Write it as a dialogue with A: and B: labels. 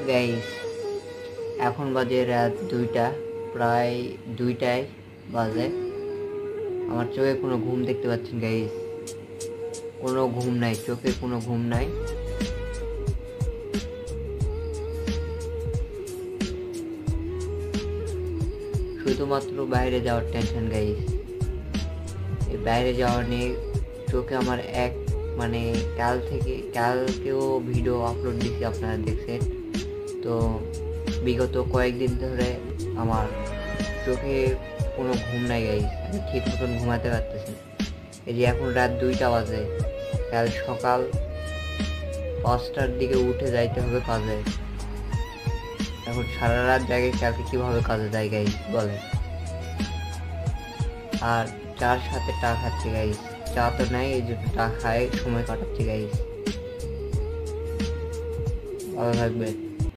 A: Guys, এখন বাজে রাত 2টা, প্রায় 2টায় বাজে। আমার চোখে কোনো ঘুম দেখতে পাচ্ছেন গাইস, কোনো ঘুম নাই, চোখে কোনো ঘুম নাই। শুধুমাত্র বাইরে যাওয়ার টেনশন গাইস। এই বাইরে যাওয়া নিয়ে চোখে আমার কালকেও ভিডিও আপলোড দিছি, আপনারা দেখছেন তো। বিগত কয়েকদিন ধরে আমার চোখে কোনো ঘুম নাই গাইস, আমি ঠিক মতন ঘুমাতে পারতেছি। এই যে এখন রাত 2টা বাজে, কাল সকাল 5টার দিকে উঠে যাইতে হবে কাজে। এখন সারা রাত জাগে, কালকে কিভাবে কাজে যায় গাইস বলে। আর চার সাথে চা খাচ্ছি গাইস, চা তো নাই, এই জন্য চা খায় সময় কাটাচ্ছি গাইস। ভালো থাকবে।